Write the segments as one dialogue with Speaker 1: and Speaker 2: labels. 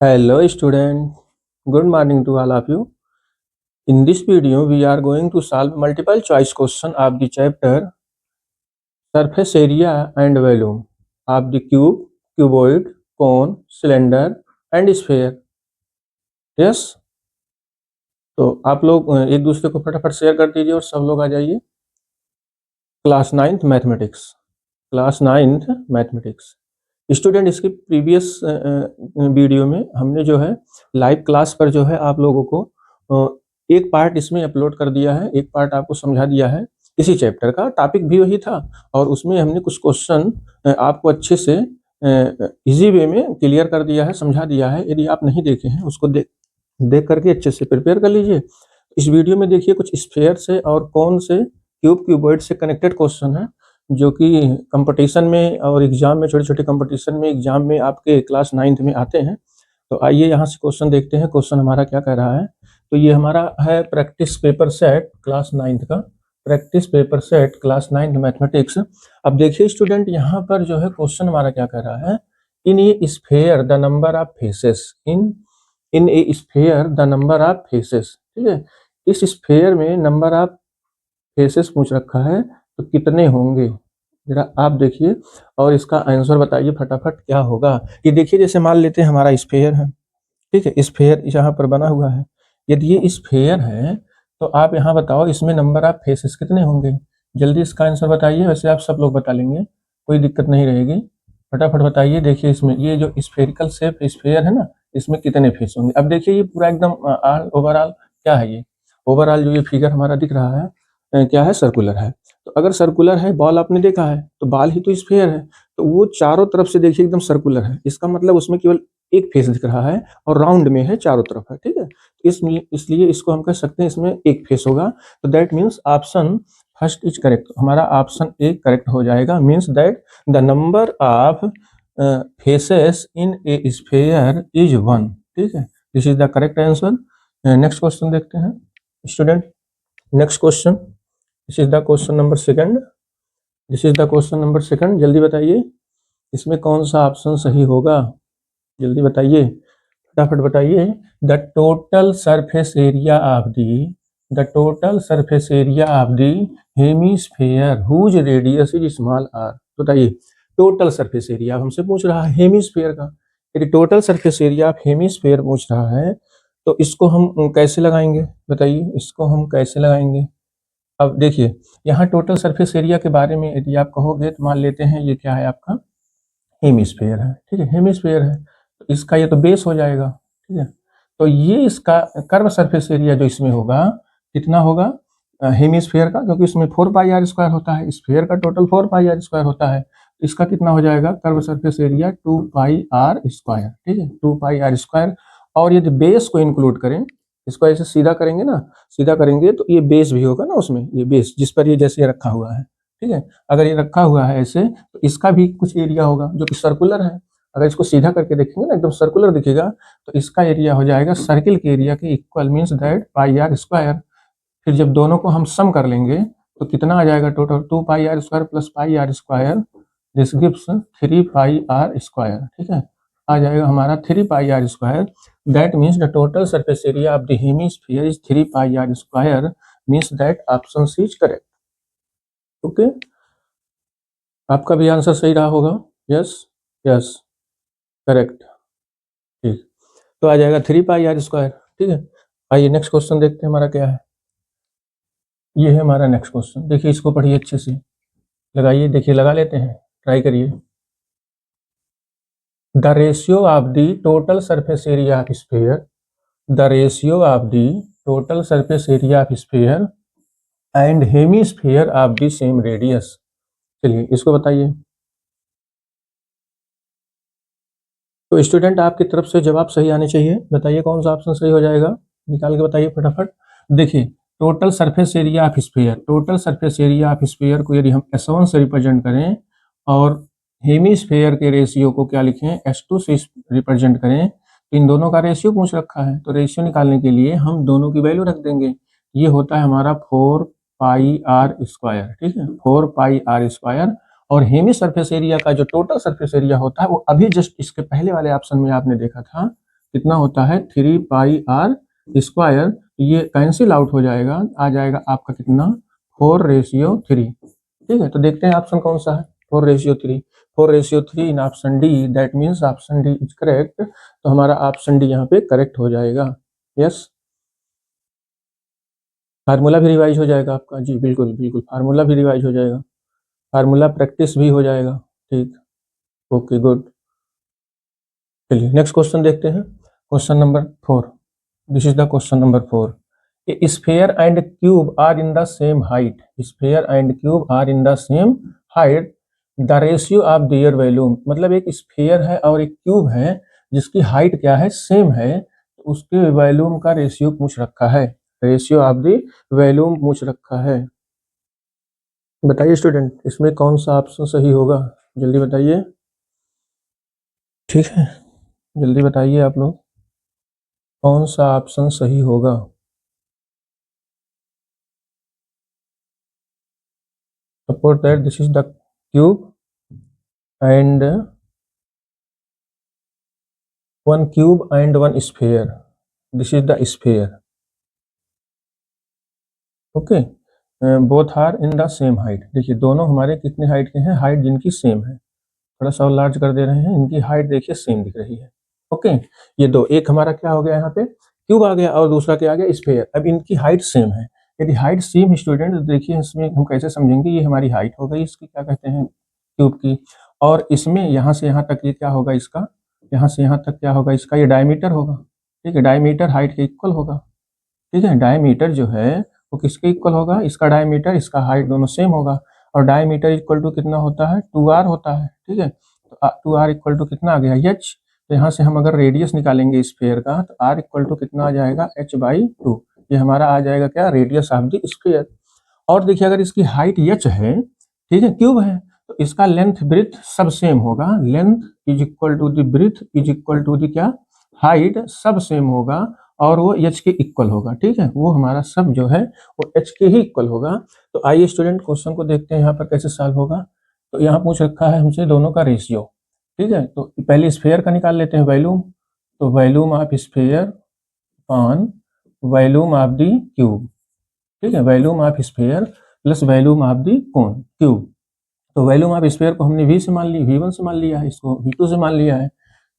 Speaker 1: Hello student, good morning to all of you. In this video, we are going to solve multiple choice question of the chapter surface area and volume of the cube, cuboid, cone, cylinder and sphere. Yes, तो आप लोग एक दूसरे को फटाफट share कर दीजिए और सब लोग आ जाइए। क्लास 9th मैथमेटिक्स स्टूडेंट, इसकी प्रीवियस वीडियो में हमने जो है लाइव क्लास पर जो है आप लोगों को एक पार्ट इसमें अपलोड कर दिया है, एक पार्ट आपको समझा दिया है। इसी चैप्टर का टॉपिक भी वही था और उसमें हमने कुछ क्वेश्चन आपको अच्छे से इजी वे में क्लियर कर दिया है, समझा दिया है। यदि आप नहीं देखे हैं उसको देख करके अच्छे से प्रिपेयर कर लीजिए। इस वीडियो में देखिए कुछ स्फीयर से और कौन से क्यूबॉइड से कनेक्टेड क्वेश्चन है जो कि कंपटीशन में और एग्जाम में, छोटे छोटे कंपटीशन में, एग्जाम में आपके क्लास 9th में आते हैं। तो आइए यहाँ से क्वेश्चन देखते हैं। क्वेश्चन हमारा क्या कह रहा है, तो ये हमारा है practice paper set class 9th का, practice paper set class 9th mathematics. अब देखिए स्टूडेंट, यहाँ पर जो है क्वेश्चन हमारा क्या कह रहा है, in a sphere the number of faces, in a sphere the number of faces. ठीक है, इस स्फीयर में नंबर ऑफ फेसेस पूछ रखा है, तो कितने होंगे जरा आप देखिए और इसका आंसर बताइए फटाफट क्या होगा। ये देखिए, जैसे मान लेते हैं हमारा स्फीयर है, ठीक है, स्फीयर यहाँ पर बना हुआ है। यदि ये स्फीयर है तो आप यहाँ बताओ इसमें नंबर ऑफ फेसेस कितने होंगे। जल्दी इसका आंसर बताइए। वैसे आप सब लोग बता लेंगे, कोई दिक्कत नहीं रहेगी, फटाफट बताइए। देखिए इसमें ये जो स्फेरिकल शेप स्फीयर है ना, इसमें कितने फेस होंगे। अब देखिए ये पूरा एकदम ओवरऑल क्या है, ये ओवरऑल जो ये फिगर हमारा दिख रहा है क्या है, सर्कुलर है। तो अगर सर्कुलर है, बॉल आपने देखा है तो बॉल ही तो स्फीयर है, तो वो चारों तरफ से देखिए एकदम सर्कुलर है। इसका मतलब उसमें केवल एक फेस दिख रहा है और राउंड में है, चारों तरफ है। ठीक है, इसलिए इसको हम कह सकते हैं इसमें एक फेस होगा। तो that means option first is correct. हमारा ऑप्शन ए करेक्ट हो जाएगा। Means that the number of faces in a sphere is 1। ठीक है, this is the correct answer. Next question देखते हैं student. Next question, this is the question number second. This is the question number second. जल्दी बताइए इसमें कौन सा option सही होगा, जल्दी बताइए, फटाफट बताइए। The total surface area of the hemisphere whose radius is small r. बताइए टोटल सरफेस एरिया हमसे पूछ रहा है हेमिस्फीयर का। यदि total surface area of hemisphere पूछ रहा है तो इसको हम कैसे लगाएंगे, बताइए इसको हम कैसे लगाएंगे। अब देखिए यहाँ टोटल सरफेस एरिया के बारे में यदि आप कहोगे तो मान लेते हैं ये क्या है, आपका हेमिस्फीयर है। ठीक है, हेमिस्फीयर है तो इसका ये तो बेस हो जाएगा। ठीक है, तो ये इसका कर्व सरफेस एरिया जो इसमें होगा कितना होगा हेमिस्फीयर का, क्योंकि इसमें 4πr² होता है, स्फीयर का टोटल 4πr² होता है। इसका कितना हो जाएगा कर्व सरफेस एरिया 2πr²। ठीक है, 2πr²। और यदि बेस को इंक्लूड करें, इसको ऐसे सीधा करेंगे ना, सीधा करेंगे तो ये बेस भी होगा ना उसमें, ये बेस जिस पर ये जैसे ये रखा हुआ है। ठीक है, अगर ये रखा हुआ है ऐसे तो इसका भी कुछ एरिया होगा जो कि सर्कुलर है। अगर इसको सीधा करके देखेंगे ना, एकदम सर्कुलर दिखेगा, तो इसका एरिया हो जाएगा सर्किल के एरिया के इक्वल। Means that πr²। फिर जब दोनों को हम सम कर लेंगे तो कितना आ जाएगा total, 2πr² plus πr², this gives 3πr²। ठीक है, आ जाएगा हमारा 3πr²। That means the total surface area of the hemisphere is 3πr²। Means that option C is correct. Okay, आपका भी आंसर सही रहा होगा। Yes yes, correct. ठीक, तो आ जाएगा 3πr²। ठीक है, आइए नेक्स्ट क्वेश्चन देखते हैं हमारा क्या है। ये है हमारा नेक्स्ट क्वेश्चन। देखिए इसको पढ़िए अच्छे से, लगाइए, देखिए लगा लेते हैं, ट्राई करिए। The ratio of the total surface area of sphere, the ratio of the total surface area of sphere and hemisphere of the same radius. चलिए इसको बताइए। तो स्टूडेंट आपकी तरफ से जवाब सही आने चाहिए, बताइए कौन सा ऑप्शन सही हो जाएगा, निकाल के बताइए फटाफट। देखिए total surface area of sphere, total surface area of sphere को यदि हम S1 से रिप्रेजेंट करें और हेमिस्फीयर के रेशियो को क्या लिखें, S2 से रिप्रेजेंट करें, तो इन दोनों का रेशियो पूछ रखा है। तो रेशियो निकालने के लिए हम दोनों की वैल्यू रख देंगे। ये होता है हमारा 4πr²। ठीक है, 4πr²। और हेमी सरफेस एरिया का जो टोटल सरफेस एरिया होता है वो अभी जस्ट इसके पहले वाले ऑप्शन में आपने देखा था कितना होता है 3 पाई आर स्क्वायर, ये कैंसिल आउट हो जाएगा, आ जाएगा आपका कितना 4:3। ठीक है, तो देखते हैं ऑप्शन कौन सा है 4:3। 4:3 in option D, that means option D is correct. तो हमारा ऑप्शन डी यहाँ पे करेक्ट हो जाएगा। यस, फार्मूला भी रिवाइज हो जाएगा आपका। जी बिल्कुल बिल्कुल, फार्मूला भी रिवाइज हो जाएगा, फार्मूला प्रैक्टिस भी हो जाएगा। ठीक, ओके गुड। चलिए नेक्स्ट क्वेश्चन देखते हैं, question number 4। This is the question number 4। A sphere and cube are in the same height. Sphere and cube are in the same height. The ratio of their volume, मतलब एक sphere है और एक cube है जिसकी height क्या है, same है, तो उसके वॉल्यूम का रेशियो पूछ रखा है। रेशियो ऑफ द वॉल्यूम पूछ रखा है। बताइए स्टूडेंट, इसमें कौन सा ऑप्शन सही होगा, जल्दी बताइए। ठीक है, जल्दी बताइए आप लोग, कौन सा ऑप्शन सही होगा। Suppose that this is the cube and one cube and one sphere. This is the sphere. Okay. Both are in the same height. देखिए दोनों हमारे कितने हाइट के हैं, हाइट जिनकी सेम है। थोड़ा सा लार्ज कर दे रहे हैं, इनकी हाइट देखिए सेम दिख रही है। ओके, ये दो, एक हमारा क्या हो गया यहाँ पे क्यूब आ गया और दूसरा क्या आ गया स्फीयर। अब इनकी हाइट सेम है, यदि हाइट सेम स्टूडेंट, देखिए इसमें हम कैसे समझेंगे, ये हमारी हाइट हो गई इसकी, क्या कहते हैं क्यूब की, और इसमें यहाँ से यहाँ तक ये क्या होगा इसका, यहाँ से यहाँ तक क्या होगा इसका, ये डायमीटर होगा। ठीक है, डायमीटर हाइट के इक्वल होगा। ठीक है, डायमीटर जो है वो किसके इक्वल होगा, इसका डायमीटर इसका हाइट दोनों सेम होगा, और डायमीटर इक्वल टू कितना होता है 2r होता है। ठीक है, तो 2r इक्वल टू कितना आ गया h। तो यहाँ से हम अगर रेडियस निकालेंगे स्फीयर का, तो r इक्वल टू कितना आ जाएगा h/2। ये हमारा आ जाएगा क्या, रेडियस ऑफ द स्फीयर। और देखिए अगर इसकी हाइट h है, ठीक है, क्यूब है, तो इसका लेंथ ब्रेथ सब सेम होगा। Length is equal to the breadth is equal to the क्या, हाइट, सब सेम होगा और वो h के इक्वल होगा। ठीक है, वो हमारा सब जो है वो h के ही इक्वल होगा। तो आइए स्टूडेंट क्वेश्चन को देखते हैं यहाँ पर कैसे सॉल्व होगा। तो यहाँ पूछ रखा है हमसे दोनों का रेशियो। ठीक है, तो पहले स्फीयर का निकाल लेते हैं वॉल्यूम। तो volume of sphere upon volume of the cube. ठीक है, volume of sphere plus volume of the cone cube. तो वॉल्यूम ऑफ स्फीयर को हमने v से मान ली, v1 से मान लिया है, इसको v2 से मान लिया है।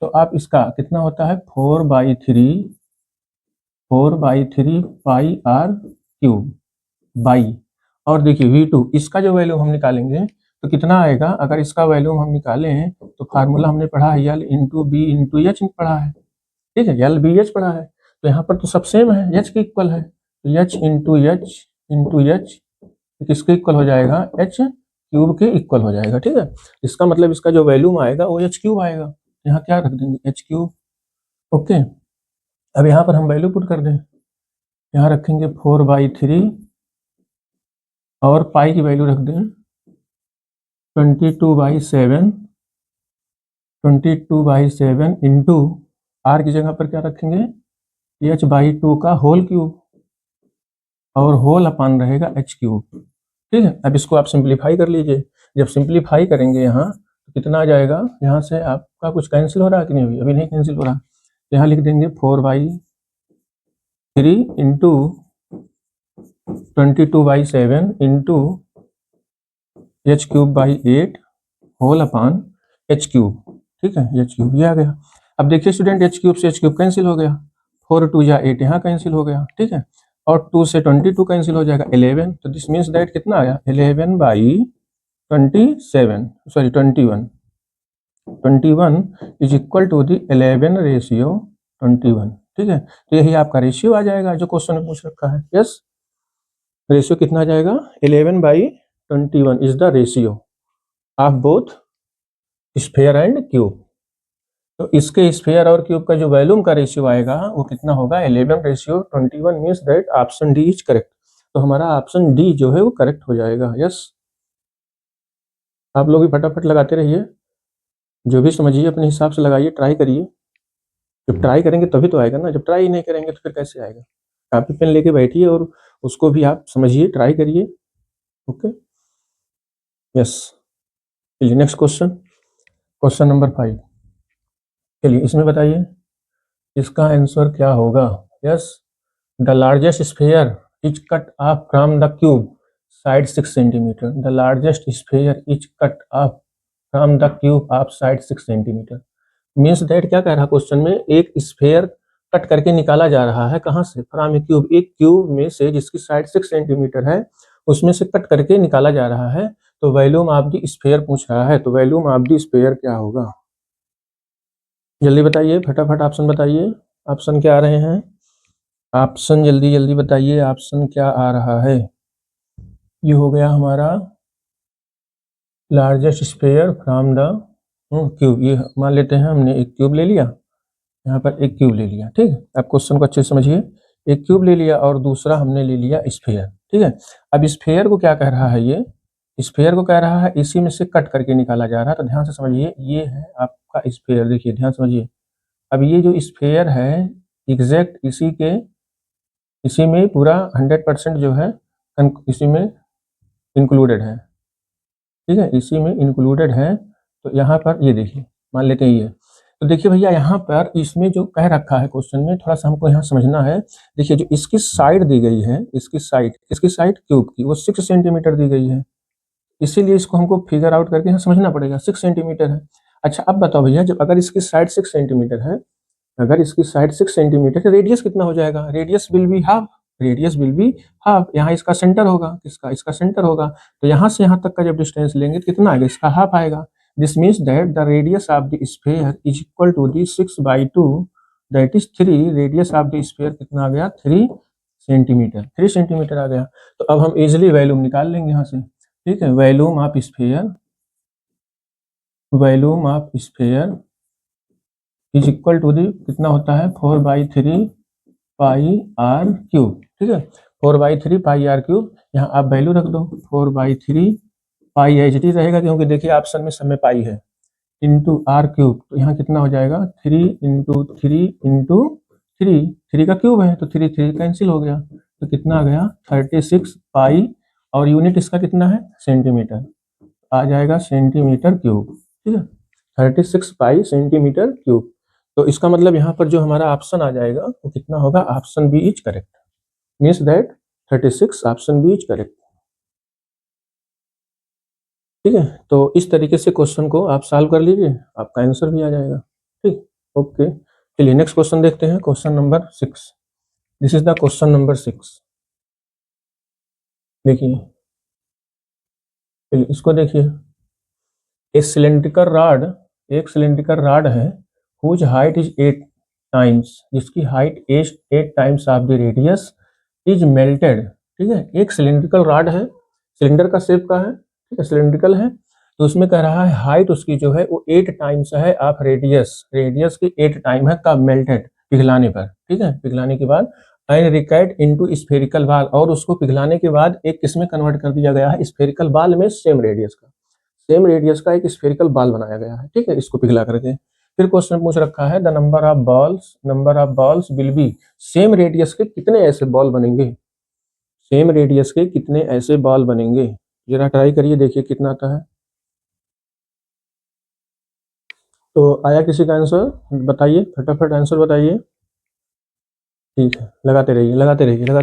Speaker 1: तो आप इसका कितना होता है 4/3 पाई आर क्यूब बाई, और देखिए v2 इसका जो वैल्यूम हम निकालेंगे तो कितना आएगा, अगर इसका वैल्यूम हम निकालें तो फार्मूला हमने पढ़ा है L into B into H पढ़ा है। ठीक है, L बी एच पढ़ा है, तो यहाँ पर तो सब सेम है, एच के इक्वल है, तो एच इंटू एच किसके इक्वल हो जाएगा, एच क्यूब के इक्वल हो जाएगा। ठीक है, इसका मतलब इसका जो वैल्यूम आएगा वो एच क्यूब आएगा। यहाँ क्या रख देंगे, एच क्यूब। ओके, अब यहाँ पर हम वैल्यू पुट कर दें, यहाँ रखेंगे 4/3 और पाई की वैल्यू रख दें 22/7, 22/7 इंटू आर की जगह पर क्या रखेंगे h/2 का होल क्यूब, और होल अपान रहेगा h क्यूब। ठीक है, अब इसको आप सिंप्लीफाई कर लीजिए। जब सिंप्लीफाई करेंगे यहाँ तो कितना आ जाएगा, यहाँ से आपका कुछ कैंसिल हो रहा है कि नहीं, अभी नहीं कैंसिल हो रहा। यहाँ लिख देंगे 4/3 into 22/7 into h³/8 whole upon h cube. ठीक है, h क्यूब ये आ गया। अब देखिए स्टूडेंट, h क्यूब से h क्यूब कैंसिल हो गया, 4 2 या 8 यहाँ कैंसिल हो गया। ठीक है, और 2 से 22 कैंसिल हो जाएगा 11। तो दिस मीन्स दैट कितना आया 11/21 इज इक्वल टू द 11:21। ठीक है, तो यही आपका रेशियो आ जाएगा जो क्वेश्चन में पूछ रखा है। यस, रेशियो कितना आ जाएगा 11/21 is the ratio of both sphere and cube. तो इसके स्फीयर और क्यूब का जो वॉल्यूम का रेशियो आएगा वो कितना होगा 11:21 means that option D is correct. तो हमारा ऑप्शन डी जो है वो करेक्ट हो जाएगा। यस, आप लोग भी फटाफट लगाते रहिए, जो भी समझिए अपने हिसाब से लगाइए, ट्राई करिए। जब ट्राई करेंगे तभी तो आएगा ना, जब ट्राई नहीं करेंगे तो फिर कैसे आएगा। कॉपी पेन लेके बैठिए और उसको भी आप समझिए, ट्राई करिए। Okay, yes. चलिए नेक्स्ट क्वेश्चन, क्वेश्चन नंबर 5। चलिए इसमें बताइए इसका आंसर क्या होगा? Yes, the largest sphere is cut off from the cube side 6 centimetre. The largest sphere is cut off from the cube of side 6 centimetre. Means that क्या कह रहा है क्वेश्चन में, एक स्फीयर कट करके निकाला जा रहा है, कहाँ से? फ्रॉम ए क्यूब, एक क्यूब में से जिसकी साइड 6 सेंटीमीटर है उसमें से कट करके निकाला जा रहा है। तो वॉल्यूम ऑफ द स्फीयर पूछ रहा है, तो वॉल्यूम ऑफ द स्फीयर क्या होगा? जल्दी बताइए, फटाफट ऑप्शन बताइए। ऑप्शन क्या आ रहे हैं? ऑप्शन जल्दी जल्दी बताइए, ऑप्शन क्या आ रहा है? ये हो गया हमारा largest sphere from the cube. ये मान लेते हैं हमने एक क्यूब ले लिया, यहाँ पर एक क्यूब ले लिया, ठीक है। आप क्वेश्चन को अच्छे से समझिए। एक क्यूब ले लिया और दूसरा हमने ले लिया स्फीयर, ठीक है। अब स्फीयर को क्या कह रहा है? ये स्फीयर को कह रहा है इसी में से कट करके निकाला जा रहा है। तो ध्यान से समझिए, ये है आपका स्फीयर, देखिए ध्यान से समझिए। अब ये जो स्फीयर है एग्जैक्ट इसी में पूरा 100% जो है इसी में इंक्लूडेड है, ठीक है, इसी में इंक्लूडेड है। तो यहाँ पर ये देखिए, मान लेते हैं ये। तो देखिए भैया, यहाँ पर इसमें जो कह रखा है क्वेश्चन में, थोड़ा सा हमको यहाँ समझना है। देखिए जो इसकी साइड दी गई है, इसकी साइड क्यूब की, वो 6 सेंटीमीटर दी गई है, इसीलिए इसको हमको फिगर आउट करके यहाँ समझना पड़ेगा। 6 सेंटीमीटर है। अच्छा अब बताओ भैया, जब अगर इसकी साइड 6 सेंटीमीटर है, अगर इसकी साइड 6 सेंटीमीटर है, रेडियस कितना हो जाएगा? Radius will be half, radius will be half. यहाँ इसका सेंटर होगा, किसका? इसका सेंटर होगा। तो यहाँ से यहाँ तक का जब डिस्टेंस लेंगे तो कितना आएगा? इसका हाफ आएगा। This means that the radius of the sphere is equal to the 6/2, that is 3। Radius of the sphere कितना आ गया? 3 सेंटीमीटर, 3 सेंटीमीटर आ गया। तो अब हम इजिली वैल्यूम निकाल लेंगे यहाँ से, ठीक है। Volume of sphere is equal to the कितना होता है? 4/3 पाई आर क्यूब, ठीक है। 4/3 पाई आर क्यूब। यहाँ आप वैल्यू रख दो, 4/3 पाई एच डी रहेगा, क्योंकि देखिए ऑप्शन में सब में पाई है, इंटू आर क्यूब। तो यहाँ कितना हो जाएगा? 3 इंटू 3 इंटू 3 का क्यूब है, तो 3 कैंसिल हो गया। तो कितना आ गया? 36 पाई, और यूनिट इसका कितना है? सेंटीमीटर, आ जाएगा सेंटीमीटर क्यूब, ठीक है। 36 पाई सेंटीमीटर क्यूब। तो इसका मतलब यहाँ पर जो हमारा ऑप्शन आ जाएगा वो कितना होगा? Option B is correct. Means that 36, option B is correct, ठीक है। तो इस तरीके से क्वेश्चन को आप सॉल्व कर लीजिए, आपका आंसर भी आ जाएगा, ठीक। ओके, चलिए नेक्स्ट क्वेश्चन देखते हैं, question number 6। This is the question number 6। देखिए, चलिए इसको देखिए। एक सिलेंड्रिकल रॉड है हुज हाइट इज 8 टाइम्स, जिसकी height 8 times of the radius is melted, ठीक है। एक सिलेंड्रिकल रॉड है, सिलेंडर का शेप का है, ठीक है, सिलेंड्रिकल है। तो उसमें कह रहा है हाइट उसकी जो है वो 8 टाइम्स है ऑफ रेडियस की 8 टाइम है, कब? मेल्टेड, पिघलाने पर, ठीक है, पिघलाने के बाद। एंड रिकैट इनटू स्फेरिकल बॉल, और उसको पिघलाने के बाद एक किसमें कन्वर्ट कर दिया गया है? स्फेरिकल बॉल में, सेम रेडियस का एक स्फेरिकल बॉल बनाया गया है, ठीक है, इसको पिघला करके। फिर क्वेश्चन पूछ रखा है the number of balls will be, same radius के कितने ऐसे बॉल बनेंगे? सेम रेडियस के कितने ऐसे बॉल बनेंगे? जरा ट्राई करिए, देखिए कितना आता है। तो आया किसी का आंसर? बताइए, फटाफट आंसर बताइए। ठीक है, लगाते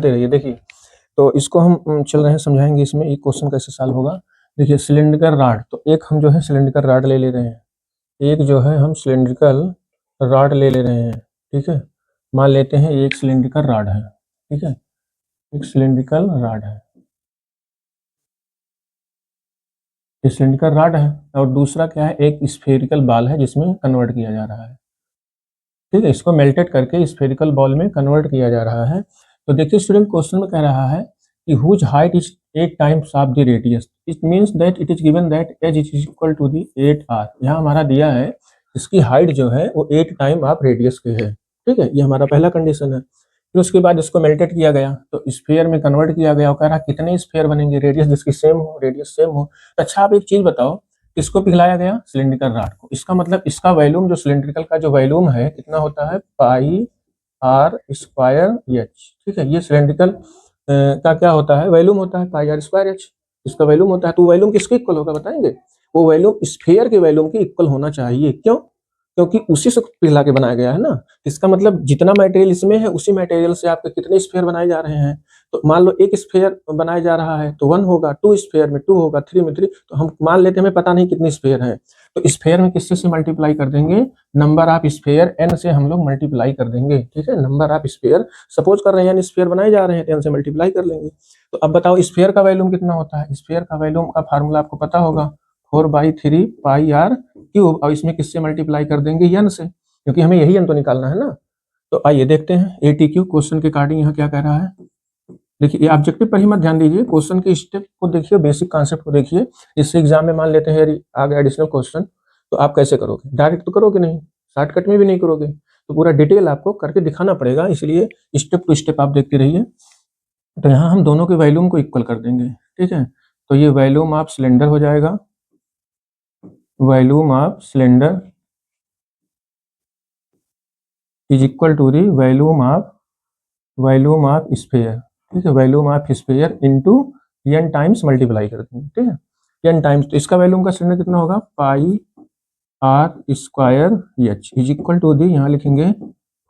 Speaker 1: रहिए। देखिए, तो इसको हम चल रहे हैं समझाएंगे, इसमें एक क्वेश्चन कैसे सॉल्व होगा। देखिए सिलेंड्रिकल रॉड, तो एक हम जो है सिलेंड्रिकल रॉड ले रहे हैं, एक जो है हम सिलेंड्रिकल रॉड ले रहे हैं, ठीक है। मान लेते हैं एक सिलेंड्रिकल रॉड है, ठीक है, एक सिलेंड्रिकल रॉड है, एक सिलेंड्रिकल रॉड है, और दूसरा क्या है? एक स्फेरिकल बॉल है जिसमें कन्वर्ट किया जा रहा है, ठीक है। इसको मेल्टेड करके स्फेरिकल बॉल में कन्वर्ट किया जा रहा है। तो देखिए स्टूडेंट, क्वेश्चन में कह रहा है कि whose height is 8 times of the radius, it means that it is given that h is equal to the 8r। यहाँ हमारा दिया है इसकी हाइट जो है वो 8 टाइम ऑफ रेडियस के है, ठीक है, ये हमारा पहला कंडीशन है। फिर उसके बाद इसको मेल्टेड किया गया, तो स्फीयर में कन्वर्ट किया गया, और कह रहा कितने स्फीयर बनेंगे? रेडियस जिसकी सेम हो, रेडियस सेम हो। तो अच्छा आप एक चीज बताओ, किसको पिघलाया गया? सिलिंड्रिकल रॉड को। इसका मतलब इसका वॉल्यूम, जो सिलिंड्रिकल का जो वॉल्यूम है कितना होता है? पाई आर स्क्वायर एच, ठीक है। ये सिलिंड्रिकल का क्या होता है? वॉल्यूम होता है पाई आर स्क्वायर एच, इसका वॉल्यूम होता है। तो वॉल्यूम किसके इक्वल होगा बताएंगे? वो वॉल्यूम स्फीयर के वॉल्यूम के इक्वल होना चाहिए। क्यों? क्योंकि उसी से पिघला के बनाया गया है ना। इसका मतलब जितना मटेरियल इसमें है उसी मटेरियल से आपके कितने स्फीयर बनाए जा रहे हैं। तो मान लो एक स्फीयर बनाया जा रहा है तो 1 होगा, 2 स्फीयर में 2 होगा, 3 में 3, तो हम मान लेते हैं हमें पता नहीं कितनी स्फीयर है। तो स्फीयर में किससे से मल्टीप्लाई कर देंगे, नंबर ऑफ स्फीयर n से हम लोग मल्टीप्लाई कर देंगे। ठीक है, नंबर ऑफ स्फीयर सपोज कर रहे हैं n स्फीयर बनाए जा रहे हैं तो n से मल्टीप्लाई कर लेंगे। तो अब बताओ स्फीयर का वैल्यूम कितना होता है। स्फीयर का वैल्यूम का फार्मूला आपको पता होगा, 4/3 पाई आर क्यूब, और इसमें किससे मल्टीप्लाई कर देंगे, n से, क्योंकि हमें यही n तो निकालना है ना। तो आइए देखते हैं ATQ क्वेश्चन के अकॉर्डिंग यहाँ क्या कह रहा है। देखिए ये ऑब्जेक्टिव पर ही मत ध्यान दीजिए, क्वेश्चन के स्टेप को देखिए, बेसिक कॉन्सेप्ट को देखिए। इससे एग्जाम में मान लेते हैं यदि आ गया एडिशनल क्वेश्चन तो आप कैसे करोगे, डायरेक्ट तो करोगे नहीं, शॉर्टकट में भी नहीं करोगे, तो पूरा डिटेल आपको करके दिखाना पड़ेगा, इसलिए स्टेप टू स्टेप आप देखते रहिए। तो यहाँ हम दोनों के वैल्यूम को इक्वल कर देंगे। ठीक है, तो ये वैल्यूम ऑफ सिलेंडर हो जाएगा, volume of cylinder is equal to the volume of sphere. ठीक है, volume of sphere into n times multiply कर देंगे। ठीक है, n टाइम्स, तो इसका वैल्यूम का सिलेंडर कितना होगा, pi r square h is equal to the, यहाँ लिखेंगे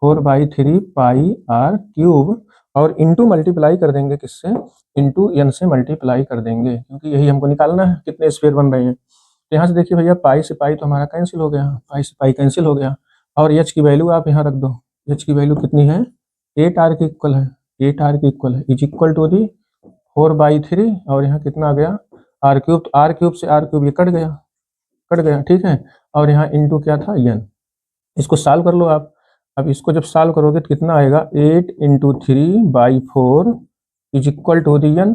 Speaker 1: 4/3 पाई आर क्यूब, और इनटू मल्टीप्लाई कर देंगे किससे, इनटू n से मल्टीप्लाई कर देंगे, क्योंकि यही हमको निकालना है कितने स्फीयर बन रहे हैं। तो यहाँ से देखिए भैया, पाई से पाई तो हमारा कैंसिल हो गया, पाई से पाई कैंसिल हो गया, और एच की वैल्यू आप यहाँ रख दो, एच की वैल्यू कितनी है, 8r के इक्वल है, 8r के इक्वल है, इज इक्वल टू दी 4/3, और यहाँ कितना आ गया, आर क्यूब, तो आर क्यूब से आर क्यूब ये कट गया, कट गया। ठीक है, और यहाँ इंटू क्या था, n, इसको सॉल्व कर लो आप। अब इसको जब सॉल्व करोगे तो कितना आएगा, 8 × 3/4 is equal to the n,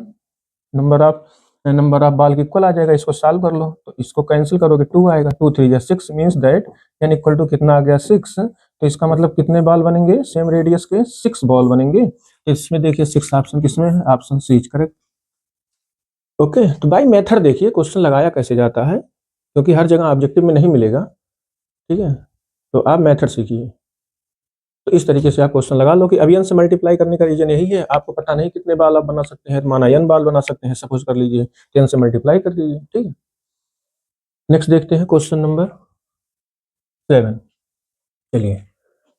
Speaker 1: number of ball के इक्वल आ जाएगा। इसको सॉल्व कर लो तो इसको कैंसिल करोगे, 2 आएगा, 2 3 या 6 means that n equal to कितना आ गया, 6। तो इसका मतलब कितने बॉल बनेंगे, सेम रेडियस के 6 बॉल बनेंगे। तो इसमें देखिए 6 ऑप्शन किसमें है, option C is correct. Okay, तो बाई मेथड देखिए क्वेश्चन लगाया कैसे जाता है, क्योंकि हर जगह ऑब्जेक्टिव में नहीं मिलेगा। ठीक है, तो आप मेथड सीखिए। तो इस तरीके से आप क्वेश्चन लगा लो कि अभी n से मल्टीप्लाई करने का रीजन यही है, आपको पता नहीं कितने बाल आप बना सकते हैं, तो माना n बाल बना सकते हैं, सपोज कर लीजिए, तो n से मल्टीप्लाई कर दीजिए। ठीक है, नेक्स्ट देखते हैं क्वेश्चन नंबर 7। चलिए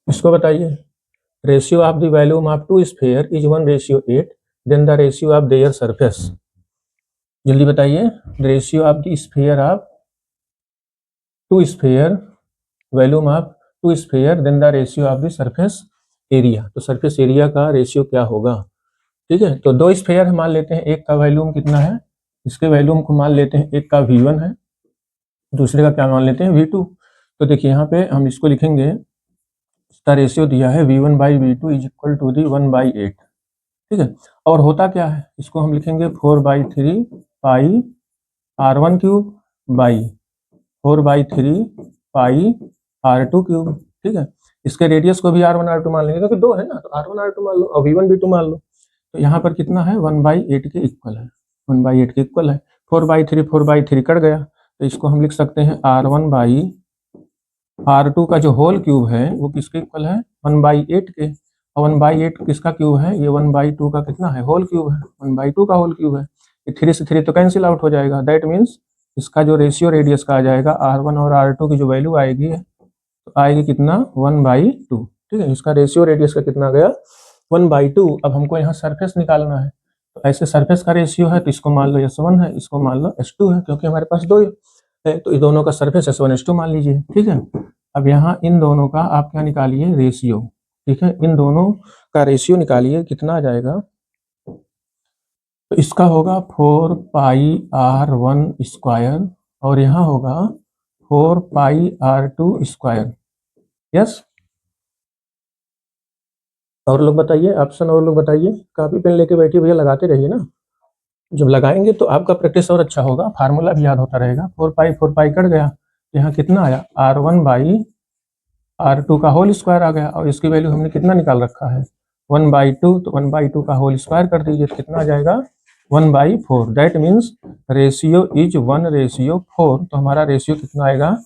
Speaker 1: इसको बताइए, ratio of the volume of two sphere is 1:8, then the ratio of their surface. जल्दी बताइए, the ratio of the sphere of two sphere, volume of two sphere, then the ratio of the surface area. तो surface area का ratio क्या होगा। ठीक है, तो दो स्फीयर है, मान लेते हैं एक का वैल्यूम कितना है, इसके वैल्यूम को मान लेते हैं, एक का V1 है, दूसरे का क्या मान लेते हैं, V2। तो देखिए यहाँ पे हम इसको लिखेंगे, इसका रेशियो दिया है V1/V2 इज इक्वल टू दी 1/8। ठीक है, और होता क्या है, इसको हम लिखेंगे 4/3 पाई R1 cube by 4/3 pi R2 cube. ठीक है, इसके रेडियस को भी R1 R2 मान लेंगे, क्योंकि दो है ना, तो R1 R2 मान लो और V1 V2 मान लो। तो यहाँ पर कितना है, 1/8 के इक्वल है, 1/8 के इक्वल है। 4/3 कट गया, तो इसको हम लिख सकते हैं R1/R2 का जो होल क्यूब है वो किसके इक्वल है, 1/8 के, और 1/8 किसका क्यूब है, ये 1/2 का कितना है, होल क्यूब है, 1/2 का होल क्यूब है। ये 3 से 3 तो कैंसिल आउट हो जाएगा, दैट मीन्स इसका जो रेशियो रेडियस का आ जाएगा, R1 और R2 की जो वैल्यू आएगी, तो आएगी कितना, 1/2। ठीक है, इसका रेशियो रेडियस का कितना गया, 1/2। अब हमको यहाँ सरफेस निकालना है, तो ऐसे सरफेस का रेशियो है तो इसको मान लो S1 है, इसको मान लो S2 है, क्योंकि हमारे पास दो है, तो इस दोनों का सरफेस S1 S2 मान लीजिए। ठीक है, अब यहाँ इन दोनों का आप क्या निकालिए, रेशियो। ठीक है, इन दोनों का रेशियो निकालिए, कितना आ जाएगा, तो इसका होगा 4πr1 स्क्वायर, और यहाँ होगा 4πr2 स्क्वायर। यस, और लोग बताइए ऑप्शन, और लोग बताइए, कॉपी पेन लेके बैठिए भैया, लगाते रहिए ना, जब लगाएंगे तो आपका प्रैक्टिस और अच्छा होगा, फार्मूला भी याद होता रहेगा। 4π कट गया, यहाँ कितना आया, R1/R2 का होल स्क्वायर आ गया, और इसकी वैल्यू हमने कितना निकाल रखा है, 1/2, तो 1/2 का होल स्क्वायर कर दीजिए, तो कितना आ जाएगा, 1/4। That means ratio is 1:4। तो हमारा रेशियो कितना आएगा,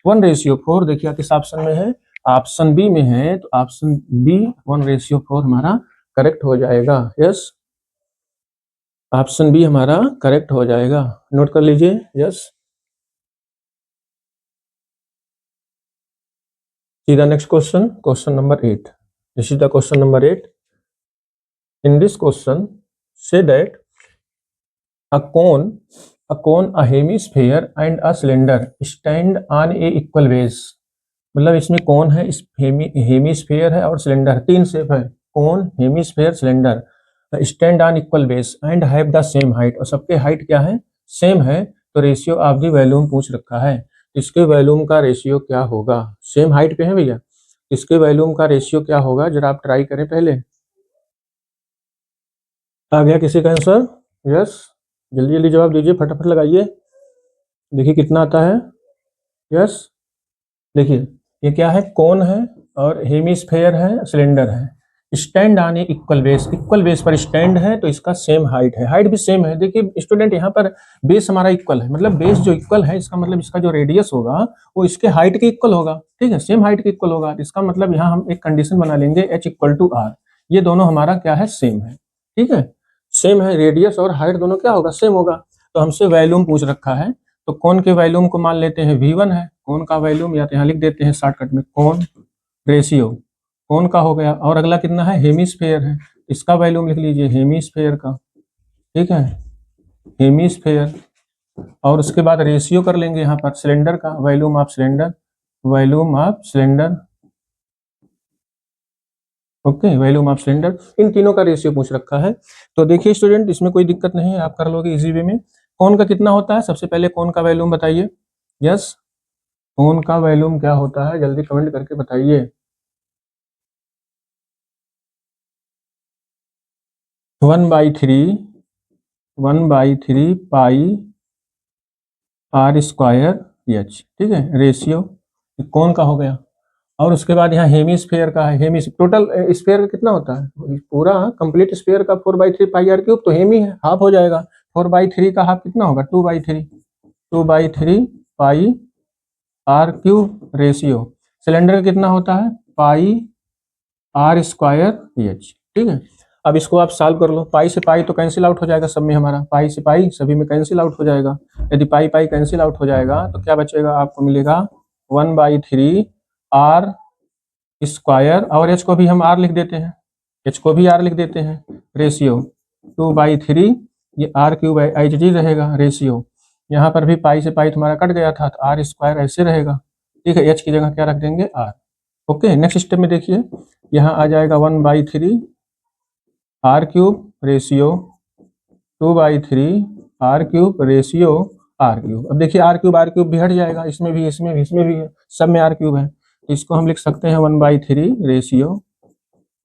Speaker 1: 1:4। देखिए किस ऑप्शन में है, ऑप्शन बी में है, तो ऑप्शन बी 1:4 हमारा करेक्ट हो जाएगा। यस, ऑप्शन बी हमारा करेक्ट हो जाएगा, नोट कर लीजिए। Yes, See the next question, question number 8. This is the question number 8. In this question, say that a cone, a hemisphere and a cylinder stand on a equal base. मतलब इसमें कौन है, इस hemisphere है और cylinder, तीन shape है, कौन, hemisphere, cylinder, stand on equal base and have the same height, और सबके हाइट क्या है, सेम है। तो रेशियो ऑफ द वॉल्यूम पूछ रखा है, इसके वॉल्यूम का रेशियो क्या होगा, सेम हाइट पे है भैया, इसके वॉल्यूम का रेशियो क्या होगा, जरा आप ट्राई करें पहले। आ गया किसी का आंसर? यस, जल्दी जल्दी जवाब दीजिए, फटाफट लगाइए, देखिए कितना आता है। यस, देखिए ये क्या है, कोन है और हेमिस्फेयर है, सिलेंडर है, stand on A equal base, equal base पर स्टैंड है तो इसका सेम हाइट है, हाइट भी सेम है। देखिए स्टूडेंट, यहाँ पर बेस हमारा इक्वल है, मतलब बेस जो इक्वल है इसका मतलब इसका जो रेडियस होगा वो इसके हाइट के इक्वल होगा, ठीक है, सेम हाइट के इक्वल होगा। इसका मतलब यहाँ हम एक कंडीशन बना लेंगे h इक्वल टू आर, ये दोनों हमारा क्या है, सेम है, ठीक है, सेम है, रेडियस और हाइट दोनों क्या होगा, सेम होगा। तो हमसे वॉल्यूम पूछ रखा है, तो कौन के वॉल्यूम को मान लेते हैं V1 है, कौन का वॉल्यूम या तो यहाँ लिख देते हैं शॉर्टकट में, कौन रेशियो, कौन का हो गया, और अगला कितना है, हेमिस्फेयर है, इसका वॉल्यूम लिख लीजिए हेमिस्फेयर का, ठीक है, हेमिस्फेयर, और उसके बाद रेशियो कर लेंगे यहाँ पर सिलेंडर का, volume of cylinder, volume of cylinder, okay, volume of cylinder, इन तीनों का रेशियो पूछ रखा है। तो देखिए स्टूडेंट, इसमें कोई दिक्कत नहीं है, आप कर लोगे इजी वे में। कौन का कितना होता है, सबसे पहले कौन का वॉल्यूम बताइए। यस, कौन का वॉल्यूम क्या होता है, जल्दी कमेंट करके बताइए। 1/3 पाई आर स्क्वायर एच, ठीक है, रेशियो कौन का हो गया। और उसके बाद यहाँ हेमिस्फेयर का है, हेमी टोटल स्फेयर का कितना होता है, पूरा कंप्लीट स्फेयर का 4/3 पाई आर क्यूब, तो हेमी है, हाफ हो जाएगा, 4/3 का हाफ कितना होगा, 2/3 पाई आर क्यूब रेशियो। सिलेंडर का कितना होता है, पाई आर स्क्वायर एच, ठीक है। अब इसको आप सॉल्व कर लो, पाई से पाई तो कैंसिल आउट हो जाएगा सब में, हमारा पाई से पाई सभी में कैंसिल आउट हो जाएगा। यदि पाई पाई कैंसिल आउट हो जाएगा तो क्या बचेगा, आपको मिलेगा 1/3 आर स्क्वायर, और एच को भी हम आर लिख देते हैं, एच को भी आर लिख देते हैं, रेशियो 2/3, ये आर क्यूब एच डी रहेगा, रेशियो यहाँ पर भी पाई से पाई तुम्हारा कट गया था तो आर स्क्वायर ऐसे रहेगा, ठीक है, एच की जगह क्या रख देंगे, आर। ओके, नेक्स्ट स्टेप में देखिए, यहाँ आ जाएगा 1/3 r cube ratio 2/3 r cube ratio r cube. अब देखिए आर क्यूब भी हट जाएगा, इसमें भी इसमें भी इसमें भी है, सब में आर क्यूब है, तो इसको हम लिख सकते हैं 1/3 रेशियो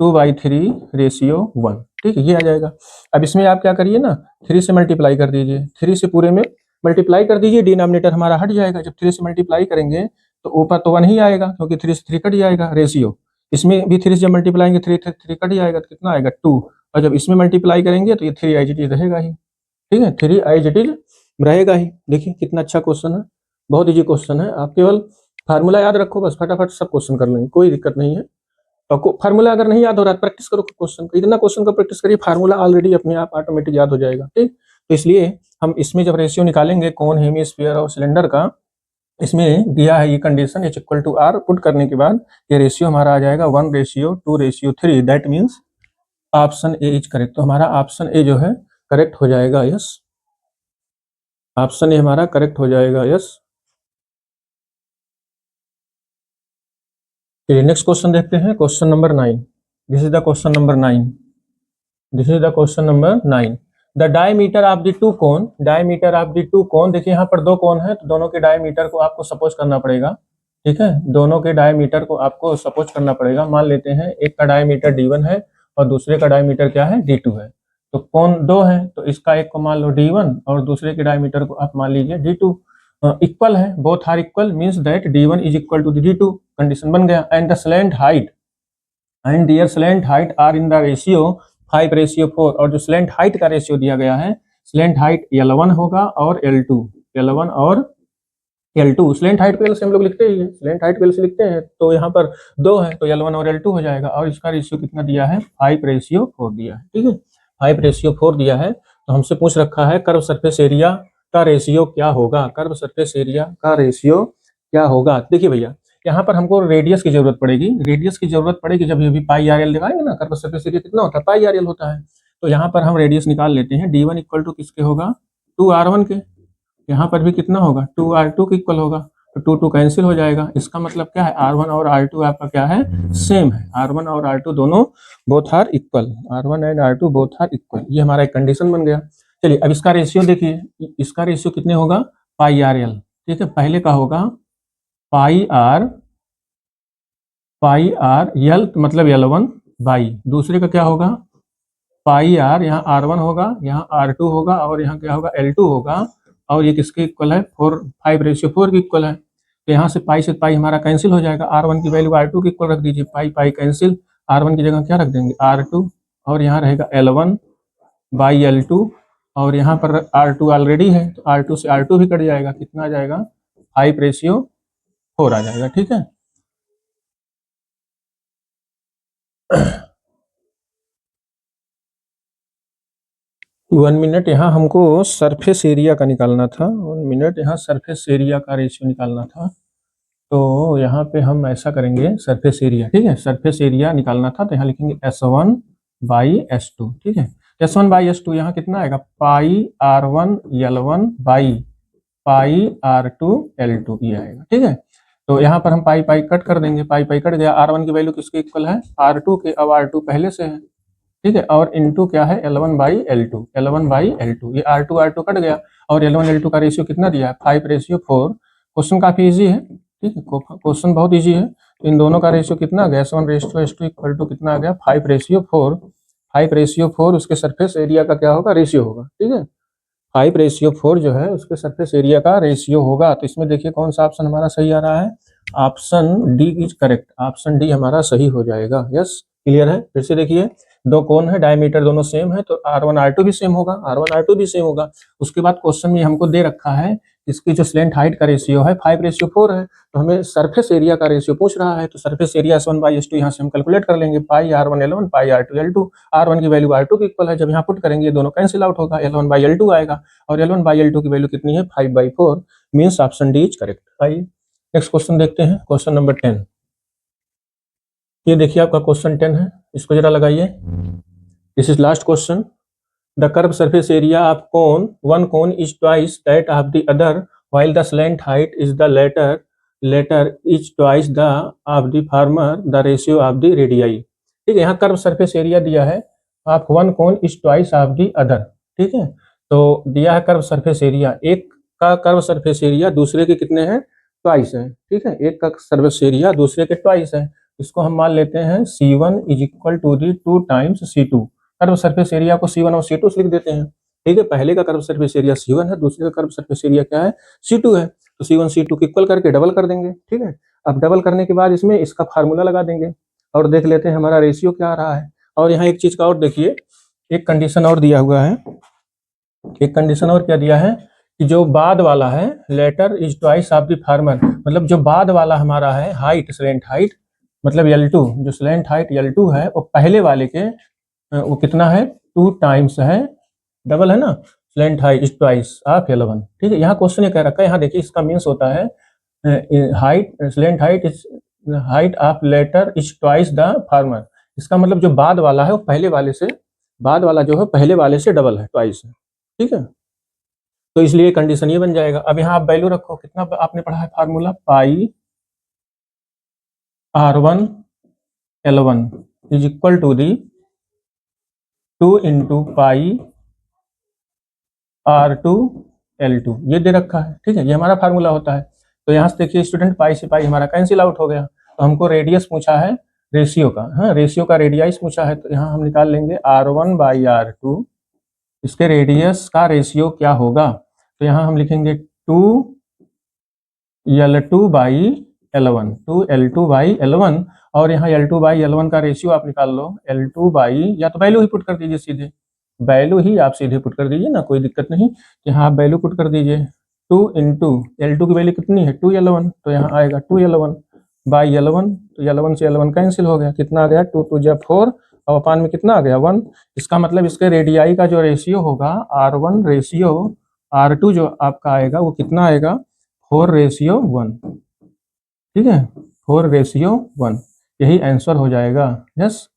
Speaker 1: 2/3 रेशियो 1, ठीक है, ये आ जाएगा। अब इसमें आप क्या करिए ना, 3 से मल्टीप्लाई कर दीजिए, 3 से पूरे में मल्टीप्लाई कर दीजिए, डिनोमिनेटर हमारा हट जाएगा, जब 3 से मल्टीप्लाई करेंगे तो ऊपर तो 1 ही आएगा, क्योंकि 3 से 3 कट जाएगा, रेशियो इसमें भी 3 से जब मल्टीप्लाई करेंगे 3 कट जाएगा तो कितना आएगा 2, और जब इसमें मल्टीप्लाई करेंगे तो ये 3 एज इट इज रहेगा ही, ठीक है, 3 एज इट इज रहेगा ही। देखिए कितना अच्छा क्वेश्चन है, बहुत इजी क्वेश्चन है, आप केवल फार्मूला याद रखो बस, फटाफट सब क्वेश्चन कर लेंगे, कोई दिक्कत नहीं है। और फार्मूला अगर नहीं याद हो रहा है, प्रैक्टिस करो क्वेश्चन का, इतना क्वेश्चन का प्रैक्टिस करिए, फार्मूला ऑलरेडी अपने आप ऑटोमेटिक याद हो जाएगा, ठीक। तो इसलिए हम इसमें जब रेशियो निकालेंगे कौन हेमिस्फीयर और सिलेंडर का, इसमें दिया है ये condition H equal to r, put करने के बाद ये रेशियो हमारा आ जाएगा 1/2/3, that means option A is correct. तो हमारा ऑप्शन ए जो है करेक्ट हो जाएगा, यस, ऑप्शन ए हमारा करेक्ट हो जाएगा, यस। चलिए नेक्स्ट क्वेश्चन देखते हैं, question number 9। This is the question number 9, this is the question number 9। The diameter of the two cone, diameter of the two cone, देखिए यहाँ पर दो कोन है तो दोनों के डायमीटर को आपको सपोज करना पड़ेगा, ठीक है, दोनों के डायमीटर को आपको सपोज करना पड़ेगा। मान लेते हैं एक का डायमीटर d1 है और दूसरे का डायमीटर क्या है, d2 है, तो कोन दो है तो इसका एक को मान लो d1 और दूसरे के डायमीटर को आप मान लीजिए d2, इक्वल है, both are equal means that d1 is equal to d2, condition बन गया। And the slant height and their slant height are in the ratio 5/4, और जो स्लैंट हाइट का रेशियो दिया गया है, स्लैंट हाइट L1 होगा और L2, L1 और L2, स्लैंट हाइट पे से हम लोग लिखते ही हैं, स्लैंट हाइट पे से लिखते हैं, तो यहाँ पर 2 है तो L1 और L2 हो जाएगा, और इसका रेशियो कितना दिया है, 5/4 दिया है, ठीक है, 5/4 दिया है। तो हमसे पूछ रखा है कर्व सरफेस एरिया का रेशियो क्या होगा, कर्व सरफेस एरिया का रेशियो क्या होगा। देखिए भैया यहाँ पर हमको रेडियस की जरूरत पड़ेगी। रेडियस की जरूरत पड़ेगी जब ये भी पाई आर एल दिखाएंगे ना, कर्व सरफेस एरिया कितना होता है, पाई आर एल होता है। तो यहाँ पर हम रेडियस निकाल लेते हैं, d1 इक्वल टू किसके होगा, 2r1 के। यहाँ पर भी कितना होगा, 2r2 के इक्वल होगा, तो 2 कैंसिल हो जाएगा। इसका मतलब क्या है, r1 और r2 आपका क्या है, सेम है। r1 और r2 दोनों both are equal, r1 and r2 both are equal, ये हमारा एक कंडीशन बन गया। चलिए अब इसका रेशियो देखिए, इसका रेशियो कितने होगा, पाई आर एल। ठीक है, पहले का होगा पाई आर यल मतलब L1 बाई, दूसरे का क्या होगा पाई आर, यहाँ R1 होगा, यहाँ R2 होगा, और यहाँ क्या होगा L2 होगा, और ये किसके इक्वल है, 5:4 के इक्वल है। तो यहाँ से पाई हमारा कैंसिल हो जाएगा, R1 की वैल्यू R2 के इक्वल रख दीजिए, पाई कैंसिल, R1 की जगह क्या रख देंगे R2, और यहाँ रहेगा L1 बाई L2, और यहाँ पर R2 ऑलरेडी है, तो R2 से R2 भी कट जाएगा, कितना आ जाएगा 5:4 आ जाएगा। ठीक है, 1 मिनट यहाँ हमको सरफेस एरिया का निकालना था, 1 मिनट यहाँ सरफेस एरिया का रेशियो निकालना था। तो यहाँ पे हम ऐसा करेंगे, सरफेस एरिया, ठीक है, सरफेस एरिया निकालना था, तो यहाँ लिखेंगे S1 बाई S2। ठीक है, S1 बाई S2 यहाँ कितना आएगा, पाई R1 L1 by pi R2 L2, ये आएगा। ठीक है, तो यहाँ पर हम पाई कट कर देंगे, पाई कट गया, R1 की वैल्यू किसके इक्वल है, R2 के, अब R2 पहले से है। ठीक है, और इनटू क्या है L1 बाई L2, ये R2 कट गया, और L1 L2 का रेशियो कितना दिया है, 5:4। क्वेश्चन काफी इजी है, ठीक है, क्वेश्चन बहुत इजी है। तो इन दोनों का रेशियो कितना आ गया, S1:S2 इक्वल टू कितना आ गया, 5:4। 5:4 उसके सरफेस एरिया का क्या होगा, रेशियो होगा। ठीक है, 5:4 जो है उसके सरफेस एरिया का रेशियो होगा। तो इसमें देखिए कौन सा ऑप्शन हमारा सही आ रहा है, option D is correct, option D हमारा सही हो जाएगा। यस, क्लियर है। फिर से देखिए, दो कोण है, डायमीटर दोनों सेम है, तो R1 R2 भी सेम होगा, R1 R2 भी सेम होगा। उसके बाद क्वेश्चन में हमको दे रखा है इसकी जो स्लेंट हाइट का रेशियो है 5:4 है, तो हमें सरफेस एरिया का रेशियो पूछ रहा है। तो surface area S1 by S2 यहाँ से हम कैलकुलेट कर लेंगे, पाई R1 L1 पाई R2 L2। R1 की वैल्यू R2 की इक्वल है, जब यहाँ पुट करेंगे ये दोनों कैंसिल आउट होगा, L1 बाई L2 आएगा, और L1 बाई L2 की वैल्यू कितनी है, 5/4, means option D is correct. आइए नेक्स्ट क्वेश्चन देखते हैं, क्वेश्चन नंबर 10। ये देखिए आपका क्वेश्चन 10 है, इसको जरा लगाइए। This is last question. The curve surface area of cone, one cone is twice that of the other, while the slant height is the latter is twice the of the former, the ratio of the radii। ठीक है, यहाँ curve surface area दिया है, of one cone is twice of the other. ठीक है, तो दिया है कर्व सरफेस एरिया, एक का कर्व सरफेस एरिया दूसरे के कितने हैं, ट्वाइस है। ठीक है, एक का सरफेस एरिया दूसरे के ट्वाइस है, इसको हम मान लेते हैं C1 is equal to the 2 times C2। Curve surface area को C1 और C2 से लिख देते हैं। ठीक है, पहले का कर्व सरफेस एरिया C1 है, दूसरे का कर्व सरफेस एरिया क्या है, C2 है, तो C1 C2 को इक्वल करके डबल कर देंगे। ठीक है, अब डबल करने के बाद इसमें इसका फार्मूला लगा देंगे, और देख लेते हैं हमारा रेशियो क्या आ रहा है। और यहाँ एक चीज का और देखिए, एक कंडीशन और दिया हुआ है, एक कंडीशन और क्या दिया है कि जो बाद वाला है, latter is twice of the former, मतलब जो बाद वाला हमारा है हाइट, स्लेंट हाइट मतलब L2, जो स्लेंट हाइट L2 है वो पहले वाले के वो कितना है, 2 टाइम्स है, डबल है ना, slant height is twice of L1। ठीक है, यहाँ क्वेश्चन ये कह रखा है, यहाँ देखिए इसका मीन्स होता है height, slant height is height of latter is twice the former. इसका मतलब जो बाद वाला है वो पहले वाले से, बाद वाला जो है पहले वाले से डबल है, ट्वाइस है। ठीक है, तो इसलिए कंडीशन ये बन जाएगा। अब यहाँ आप वैल्यू रखो, कितना आपने पढ़ा है formula, pi R1 L1 is equal to the 2 into pi R2 L2, ये दे रखा है। ठीक है, ये हमारा फार्मूला होता है। तो यहाँ से देखिए स्टूडेंट, पाई से पाई हमारा कैंसिल आउट हो गया, तो हमको रेडियस पूछा है रेशियो का, हाँ रेशियो का रेडियस पूछा है, तो यहाँ हम निकाल लेंगे R1 बाई R2, इसके रेडियस का रेशियो क्या होगा, तो यहाँ हम लिखेंगे 2L2 by L1, 2L2 by L1, और यहाँ L2 बाई L1 का रेशियो आप निकाल लो, L2 बाई, या तो वैल्यू ही पुट कर दीजिए, सीधे वैल्यू ही आप सीधे पुट कर दीजिए ना, कोई दिक्कत नहीं, यहाँ आप वैल्यू पुट कर दीजिए, 2 इंटू L2 की वैल्यू कितनी है 2L1, तो यहाँ आएगा 2L1 बाई L1, तो L1 से L1 कैंसिल हो गया, कितना आ गया 2 2 जा 4, और अपान में कितना आ गया 1। इसका मतलब इसके रेडियाई का जो रेशियो होगा R1 रेशियो R2 जो आपका आएगा वो कितना आएगा 4:1। ठीक है, 4:1, यही आंसर हो जाएगा। यस,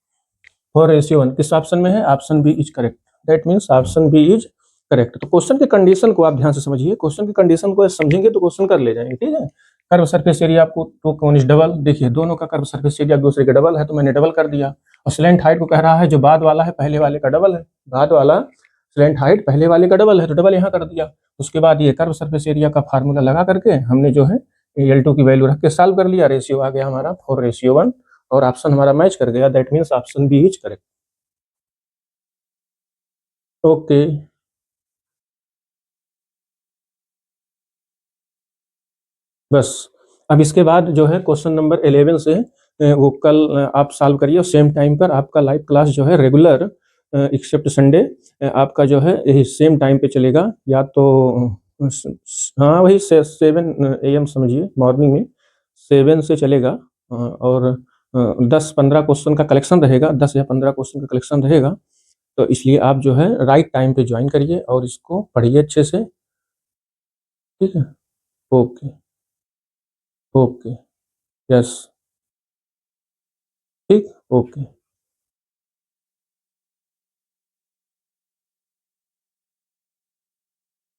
Speaker 1: 4:1 किस ऑप्शन में है? Option B is correct. That means option B is correct. तो क्वेश्चन की कंडीशन को आप ध्यान से समझिए, क्वेश्चन की कंडीशन को समझेंगे तो क्वेश्चन कर ले जाएंगे, ठीक है। कर्व सरफेस एरिया आपको टू कौन इज डबल, देखिए दोनों का कर्व सरफेस एरिया दूसरे के डबल है तो मैंने डबल कर दिया। और स्लैंट हाइट को कह रहा है जो बाद वाला है पहले वाले का डबल है, बाद वाला स्लैंट हाइट पहले वाले का डबल है तो डबल यहाँ कर दिया। उसके बाद ये कर्व सरफेस एरिया का फार्मूला लगा करके हमने जो है L2 की वैल्यू रख के सॉल्व कर लिया, रेशियो आ गया हमारा 4:1 और ऑप्शन हमारा मैच कर गया। That means option B is correct. Okay, बस अब इसके बाद जो है क्वेश्चन नंबर 11 से वो कल आप सॉल्व करिए सेम टाइम पर। आपका लाइव क्लास जो है रेगुलर एक्सेप्ट संडे आपका जो है यही सेम टाइम पे चलेगा, या तो हाँ वही 7 AM समझिए, मॉर्निंग में 7 से चलेगा। और 10-15 क्वेश्चन का कलेक्शन रहेगा, 10 या 15 क्वेश्चन का कलेक्शन रहेगा। तो इसलिए आप जो है राइट टाइम पे ज्वाइन करिए और इसको पढ़िए अच्छे से, ठीक है। ओके, ओके, यस, ठीक, okay,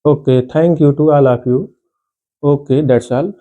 Speaker 1: okay, thank you to all of you. Okay, that's all.